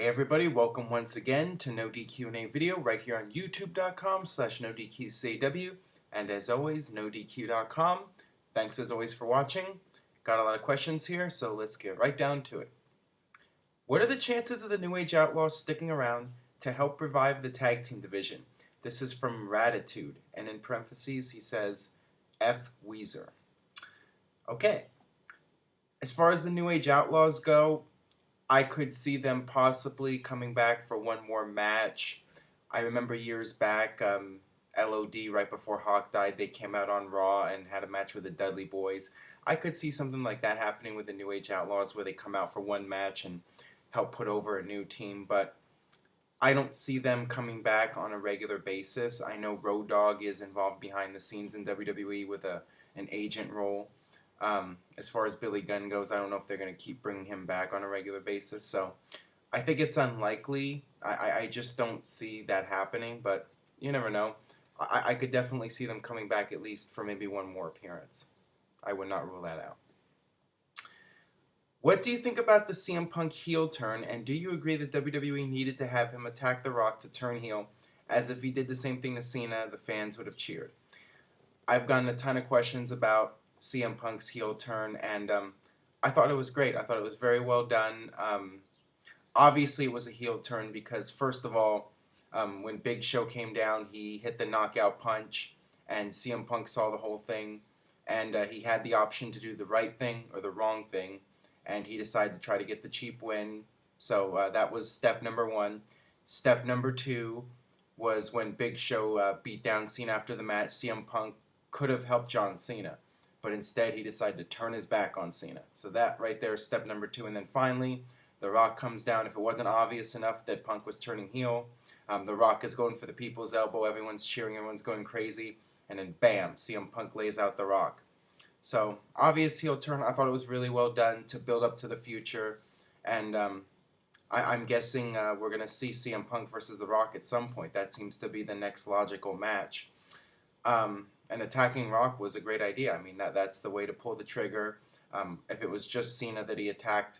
Hey everybody, welcome once again to NoDQ&A video right here on youtube.com/NoDQCAW, and as always, NoDQ.com. Thanks as always for watching. Got a lot of questions here, so let's get right down to it. What are the chances of the New Age Outlaws sticking around to help revive the tag team division? This is from Ratitude, and in parentheses he says, F. Weezer. Okay, as far as the New Age Outlaws go, I could see them possibly coming back for one more match. I remember years back, LOD, right before Hawk died, they came out on Raw and had a match with the Dudley Boys. I could see something like that happening with the New Age Outlaws where they come out for one match and help put over a new team, but I don't see them coming back on a regular basis. I know Road Dogg is involved behind the scenes in WWE with an agent role. As far as Billy Gunn goes, I don't know if they're going to keep bringing him back on a regular basis. So I think it's unlikely. I just don't see that happening, but you never know. I could definitely see them coming back at least for maybe one more appearance. I would not rule that out. What do you think about the CM Punk heel turn, and do you agree that WWE needed to have him attack The Rock to turn heel, as if he did the same thing to Cena, the fans would have cheered? I've gotten a ton of questions about CM Punk's heel turn, and I thought it was great. I thought it was very well done. Obviously, it was a heel turn because, first of all, when Big Show came down, he hit the knockout punch, and CM Punk saw the whole thing, and he had the option to do the right thing or the wrong thing, and he decided to try to get the cheap win. So that was step number one. Step number two was when Big Show beat down Cena after the match. CM Punk could have helped John Cena, but instead he decided to turn his back on Cena. So that right there is step number two. And then finally, The Rock comes down. If it wasn't obvious enough that Punk was turning heel, The Rock is going for the people's elbow. Everyone's cheering. Everyone's going crazy. And then bam, CM Punk lays out The Rock. So obvious heel turn. I thought it was really well done to build up to the future. And I'm guessing we're going to see CM Punk versus The Rock at some point. That seems to be the next logical match. And attacking Rock was a great idea. I mean, that's the way to pull the trigger. If it was just Cena that he attacked.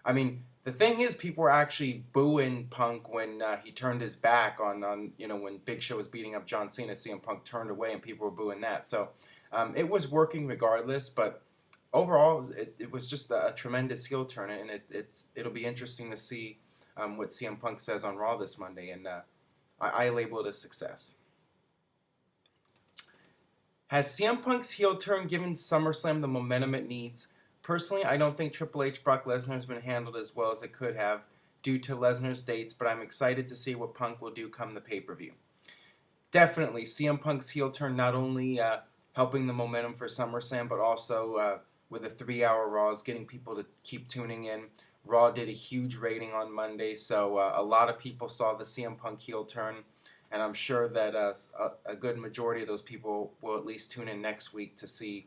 I mean, the thing is, people were actually booing Punk when he turned his back on when Big Show was beating up John Cena. CM Punk turned away and people were booing that. So it was working regardless, but overall, it was just a tremendous heel turn, and it'll be interesting to see what CM Punk says on Raw this Monday, and I label it a success. Has CM Punk's heel turn given SummerSlam the momentum it needs? Personally, I don't think Triple H Brock Lesnar has been handled as well as it could have due to Lesnar's dates, but I'm excited to see what Punk will do come the pay-per-view. Definitely, CM Punk's heel turn not only helping the momentum for SummerSlam, but also with the 3-hour Raws, getting people to keep tuning in. Raw did a huge rating on Monday, so a lot of people saw the CM Punk heel turn. And I'm sure that a good majority of those people will at least tune in next week to see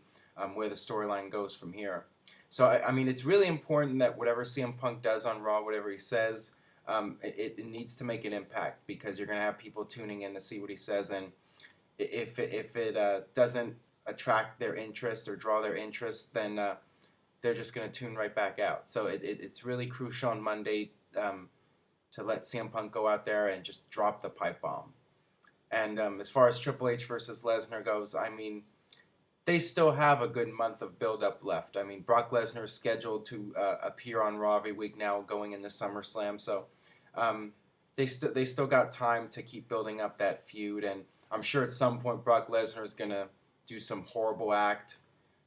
where the storyline goes from here. So, I mean, it's really important that whatever CM Punk does on Raw, whatever he says, it needs to make an impact, because you're going to have people tuning in to see what he says. And if it doesn't attract their interest or draw their interest, then they're just going to tune right back out. So it's really crucial on Monday to let CM Punk go out there and just drop the pipe bomb. And as far as Triple H versus Lesnar goes, I mean, they still have a good month of build-up left. I mean, Brock Lesnar is scheduled to appear on Raw every week now going into SummerSlam, so they still got time to keep building up that feud, and I'm sure at some point Brock Lesnar is going to do some horrible act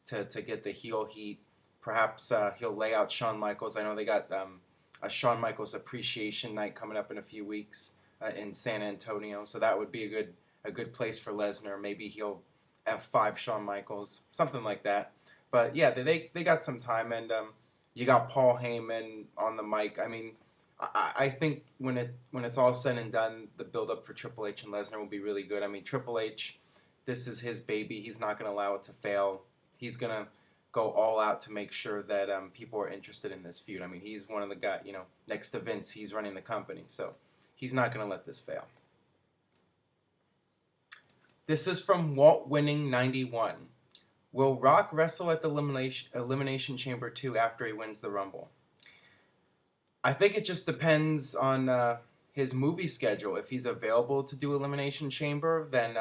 to get the heel heat. Perhaps he'll lay out Shawn Michaels. I know they got a Shawn Michaels appreciation night coming up in a few weeks in San Antonio, so that would be a good place for Lesnar. Maybe he'll F5 Shawn Michaels, something like that. But yeah, they got some time, and you got Paul Heyman on the mic. I mean, I think when it's all said and done, the build up for Triple H and Lesnar will be really good. I mean, Triple H, this is his baby. He's not going to allow it to fail. He's going to go all out to make sure that people are interested in this feud. I mean, he's one of the guys, next to Vince, he's running the company. So he's not going to let this fail. This is from Walt Winning 91. Will Rock wrestle at the Elimination Chamber 2 after he wins the Rumble? I think it just depends on his movie schedule. If he's available to do Elimination Chamber, then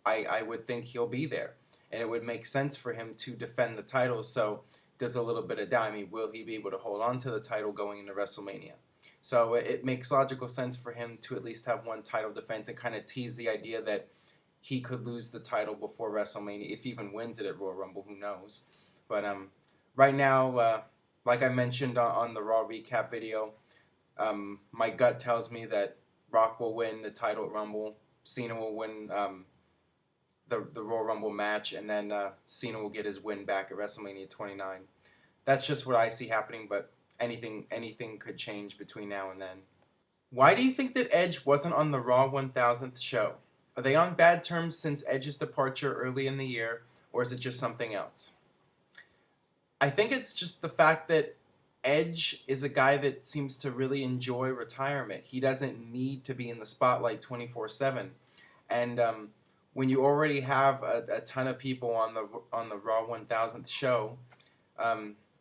I would think he'll be there. And it would make sense for him to defend the title. So there's a little bit of doubt. I mean, will he be able to hold on to the title going into WrestleMania? So it makes logical sense for him to at least have one title defense and kind of tease the idea that he could lose the title before WrestleMania. If he even wins it at Royal Rumble, who knows? But right now, like I mentioned on the Raw recap video, my gut tells me that Rock will win the title at Rumble. Cena will win the Royal Rumble match, and then Cena will get his win back at WrestleMania 29. That's just what I see happening, but anything could change between now and then. Why do you think that Edge wasn't on the Raw 1000th show? Are they on bad terms since Edge's departure early in the year, or is it just something else? I think it's just the fact that Edge is a guy that seems to really enjoy retirement. He doesn't need to be in the spotlight 24/7, and when you already have a ton of people on the Raw 1000th show,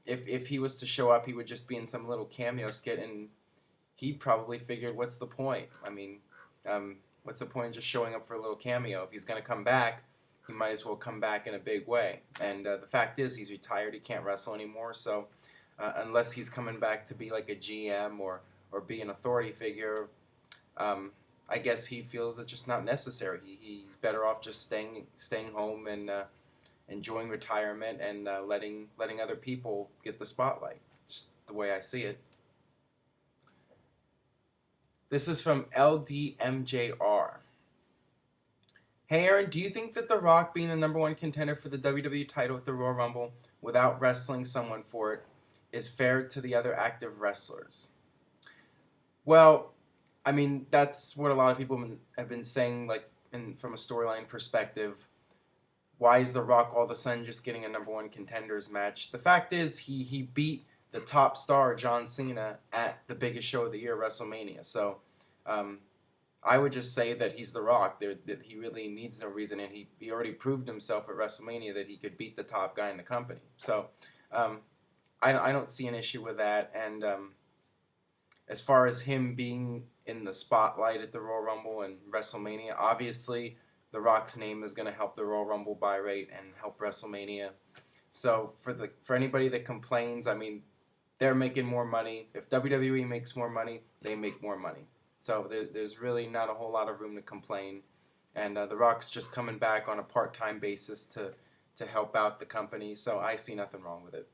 if he was to show up, he would just be in some little cameo skit, and he probably figured, what's the point? I mean, what's the point of just showing up for a little cameo? If he's going to come back, he might as well come back in a big way. And the fact is, he's retired. He can't wrestle anymore. So unless he's coming back to be like a GM or be an authority figure, I guess he feels it's just not necessary. He's better off just staying home and enjoying retirement and letting other people get the spotlight. Just the way I see it. This is from LDMJR. Hey Aaron, do you think that The Rock being the #1 contender for the WWE title at the Royal Rumble without wrestling someone for it is fair to the other active wrestlers? Well, I mean, that's what a lot of people have been saying, like from a storyline perspective. Why is The Rock all of a sudden just getting a #1 contenders match? The fact is, he beat the top star, John Cena, at the biggest show of the year, WrestleMania. So I would just say that he's The Rock. That he really needs no reason, and he already proved himself at WrestleMania that he could beat the top guy in the company. So I don't see an issue with that. And as far as him being in the spotlight at the Royal Rumble and WrestleMania, obviously The Rock's name is going to help the Royal Rumble buy rate and help WrestleMania. So for anybody that complains, I mean, they're making more money. If WWE makes more money, they make more money. So there's really not a whole lot of room to complain. And The Rock's just coming back on a part-time basis to help out the company. So I see nothing wrong with it.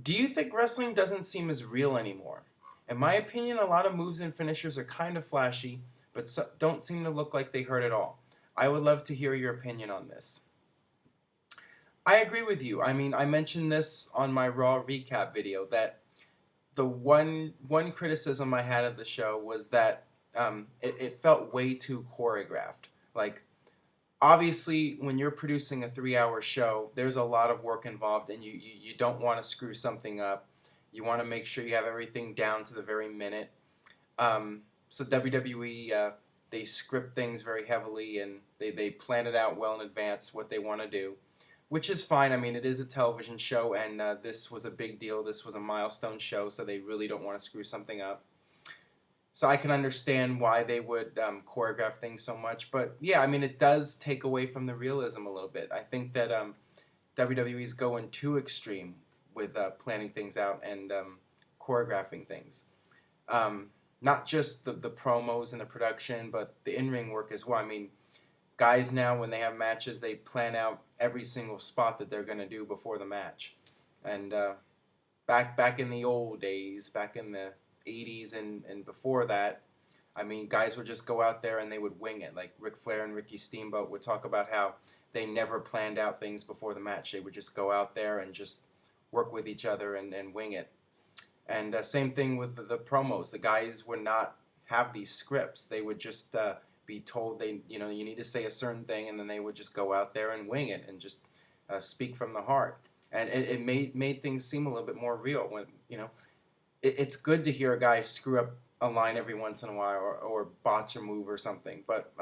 Do you think wrestling doesn't seem as real anymore? In my opinion, a lot of moves and finishers are kind of flashy, but don't seem to look like they hurt at all. I would love to hear your opinion on this. I agree with you. I mean, I mentioned this on my Raw recap video, that the one criticism I had of the show was that it felt way too choreographed. Like, obviously, when you're producing a 3-hour show, there's a lot of work involved, and you don't want to screw something up. You want to make sure you have everything down to the very minute. So WWE, they script things very heavily, and they plan it out well in advance what they want to do, which is fine. I mean, it is a television show, and this was a big deal. This was a milestone show, so they really don't want to screw something up. So I can understand why they would choreograph things so much. But yeah, I mean, it does take away from the realism a little bit. I think that WWE's going too extreme with planning things out and choreographing things. Not just the promos and the production, but the in-ring work as well. I mean, guys now, when they have matches, they plan out every single spot that they're going to do before the match. And back in the old days, back in the 80s and before that, I mean, guys would just go out there and they would wing it. Like Ric Flair and Ricky Steamboat would talk about how they never planned out things before the match. They would just go out there and just work with each other and wing it. And same thing with the promos. The guys would not have these scripts. They would just be told you need to say a certain thing, and then they would just go out there and wing it and just speak from the heart. And it made things seem a little bit more real. When it's good to hear a guy screw up a line every once in a while or botch a move or something. But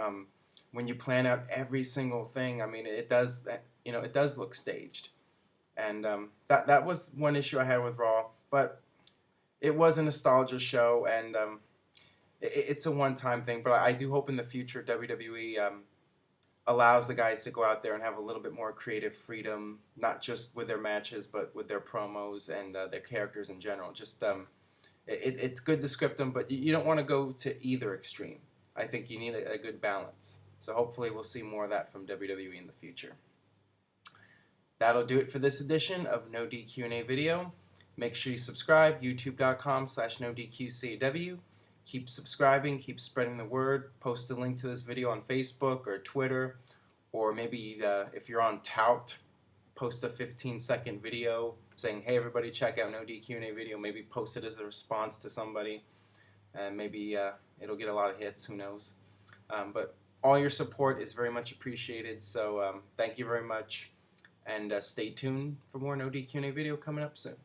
when you plan out every single thing, I mean, it does look staged. And that was one issue I had with Raw, but it was a nostalgia show, and it's a one-time thing. But I do hope in the future WWE allows the guys to go out there and have a little bit more creative freedom, not just with their matches, but with their promos and their characters in general. Just it's good to script them, but you don't want to go to either extreme. I think you need a good balance. So hopefully we'll see more of that from WWE in the future. That'll do it for this edition of No DQ&A Video. Make sure you subscribe, youtube.com/NoDQ&AV. Keep subscribing, keep spreading the word. Post a link to this video on Facebook or Twitter, or maybe if you're on Tout, post a 15-second video saying, hey everybody, check out No DQ&A Video. Maybe post it as a response to somebody, and maybe it'll get a lot of hits, who knows. But all your support is very much appreciated, so thank you very much, and stay tuned for more No DQ&A Video coming up soon.